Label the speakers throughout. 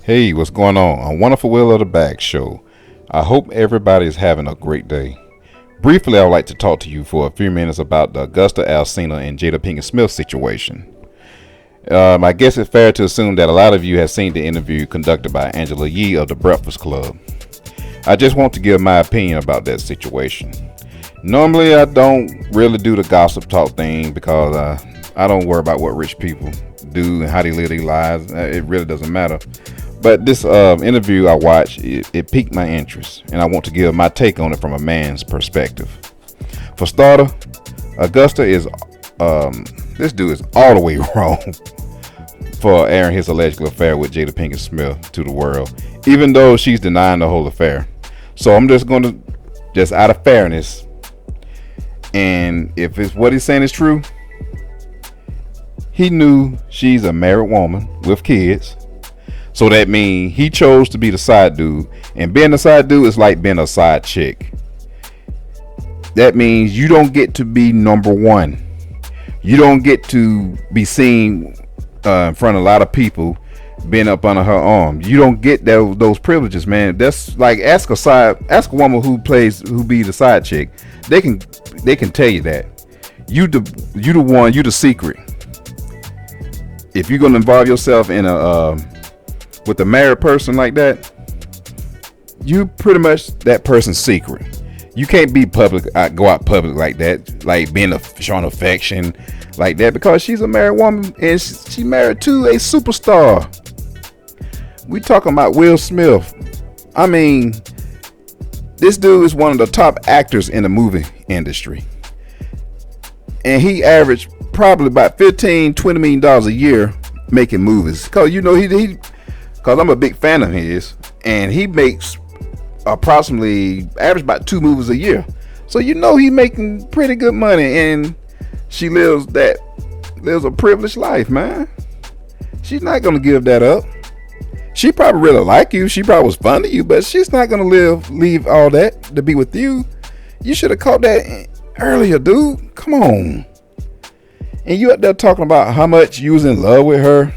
Speaker 1: Hey, what's going on? A Wonderful Will of the Bag show. I hope everybody is having a great day. Briefly, I would like to talk to you for a few minutes about the Augusta Alsina and Jada Pinkett-Smith situation. I guess it's fair to assume that a lot of you have seen the interview conducted by Angela Yee of The Breakfast Club. I just want to give my opinion about that situation. Normally, I don't really do the gossip talk thing because I don't worry about what rich people do and how they live their lives. It really doesn't matter. But this interview I watched, it piqued my interest, and I want to give my take on it from a man's perspective. For starter, Augusta is, this dude is all the way wrong for airing his alleged affair with Jada Pinkett-Smith to the world, even though she's denying the whole affair. So I'm just going to, just out of fairness, and if it's what he's saying is true, he knew she's a married woman with kids. So that means he chose to be the side dude. And being a side dude is like being a side chick. That means you don't get to be number one. You don't get to be seen in front of a lot of people being up under her arm. You don't get those privileges, man. That's like ask a woman who be the side chick. They can tell you that. You the secret. If you're gonna involve yourself in with a married person like that, you pretty much that person's secret. You can't be go out public like that, like showing affection like that, because she's a married woman and she married to a superstar. We talking about Will Smith. I mean, this dude is one of the top actors in the movie industry, and he averaged probably about $15-20 million a year making movies. Cause Cause I'm a big fan of his, and he makes approximately average about 2 movies a year. So he making pretty good money, and she lives a privileged life, man. She's not gonna give that up. She probably really like you. She probably was fond of you, but she's not gonna leave all that to be with you. You should have caught that earlier, dude. Come on. And you up there talking about how much you was in love with her,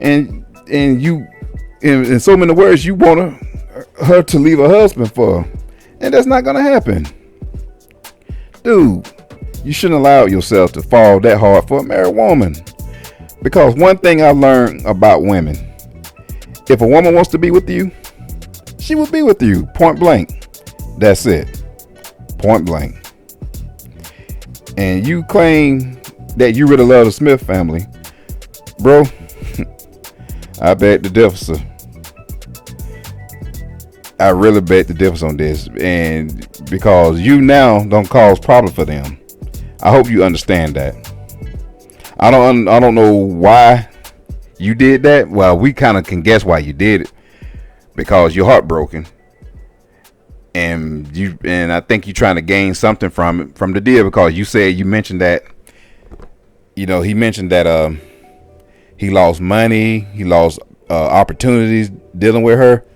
Speaker 1: and you, in so many words, you want her to leave her husband for, and that's not gonna happen, dude. You shouldn't allow yourself to fall that hard for a married woman, because one thing I learned about women: if a woman wants to be with you, she will be with you, point blank. That's it, point blank. And you claim that you really love the Smith family, bro. I bet the difference. I really bet the difference on this, and because you now don't cause problem for them. I hope you understand that. I don't know why you did that. Well, we kind of can guess why you did it, because you're heartbroken, and I think you're trying to gain something from the deal, because you mentioned that he lost money, he lost opportunities dealing with her,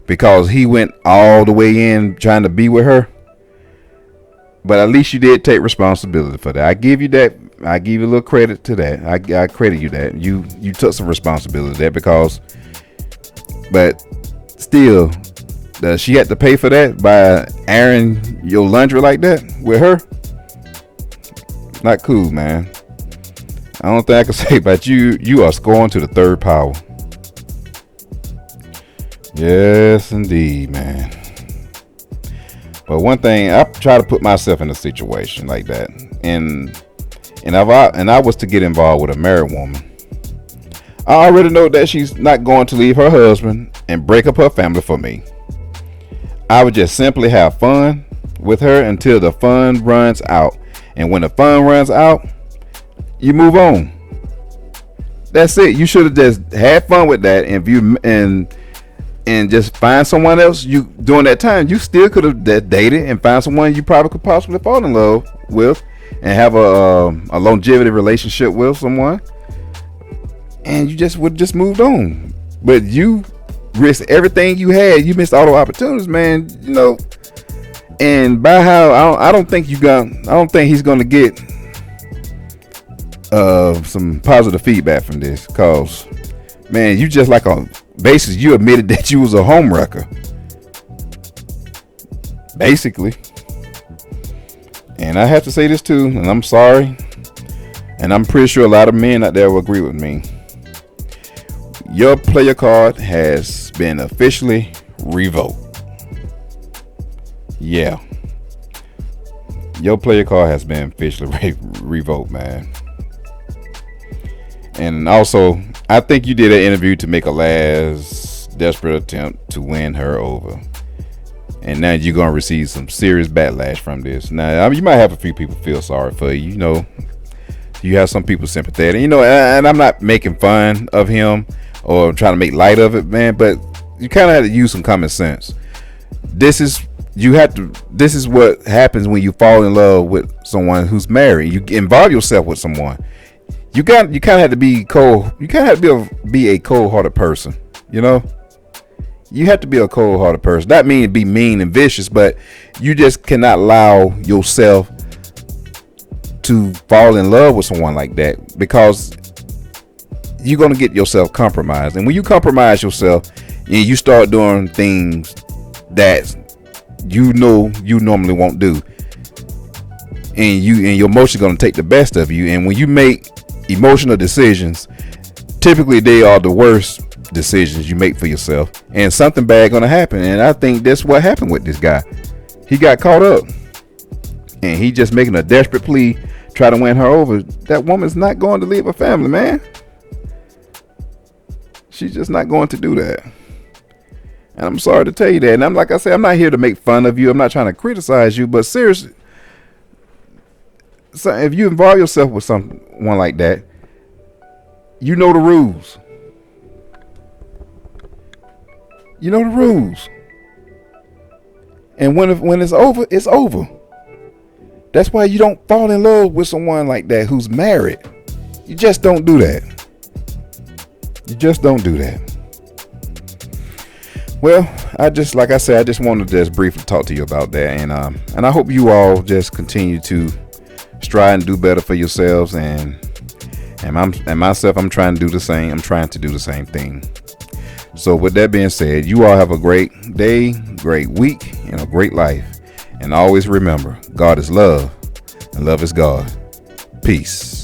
Speaker 1: because he went all the way in trying to be with her. But at least you did take responsibility for that. I give you that. I give you a little credit to that. I credit you that you took some responsibility there, because, but still, she had to pay for that by airing your laundry like that with her. Not cool, man. I don't think I can say about you. You are scoring to the third power. Yes, indeed, man. But one thing, I try to put myself in a situation like that, and if I was to get involved with a married woman, I already know that she's not going to leave her husband and break up her family for me. I would just simply have fun with her until the fun runs out, and when the fun runs out, you move on. That's it. You should have just had fun with that, and just find someone else. You during that time, you still could have dated and find someone you probably could possibly fall in love with, and have a longevity relationship with someone, and you would just moved on. But you risked everything you had. You missed all the opportunities, man. And by how I don't think he's gonna get some positive feedback from this, cause Man, you just like on basis you admitted that you was a home wrecker. Basically. And I have to say this too, and I'm sorry. And I'm pretty sure a lot of men out there will agree with me. Your player card has been officially revoked. Yeah. Your player card has been officially revoked, man. And also, I think you did an interview to make a last desperate attempt to win her over. And now you're going to receive some serious backlash from this. Now, you might have a few people feel sorry for you. You know, you have some people sympathetic. You know, and I'm not making fun of him or trying to make light of it, man. But you kind of have to use some common sense. This is what happens when you fall in love with someone who's married. You involve yourself with someone. You kind of have to be cold. You kind of have to be a cold-hearted person. You know, you have to be a cold-hearted person. That means be mean and vicious, but you just cannot allow yourself to fall in love with someone like that, because you're gonna get yourself compromised. And when you compromise yourself and you start doing things that you know you normally won't do, and your emotions gonna take the best of you, and when you make emotional decisions, typically they are the worst decisions you make for yourself, and something bad gonna happen. And I think that's what happened with this guy. He got caught up, and he just making a desperate plea, try to win her over. That woman's not going to leave her family, man. She's just not going to do that. And I'm sorry to tell you that. And I'm like I said, I'm not here to make fun of you. I'm not trying to criticize you, but seriously, so if you involve yourself with someone like that, you know the rules. You know the rules. And when it's over, it's over. That's why you don't fall in love with someone like that who's married. You just don't do that. You just don't do that. Well, like I said, I just wanted to just briefly talk to you about that, and I hope you all just continue to strive and do better for yourselves, and myself, I'm trying to do the same. I'm trying to do the same thing. So with that being said, you all have a great day, great week, and a great life. And always remember, God is love, and love is God. Peace.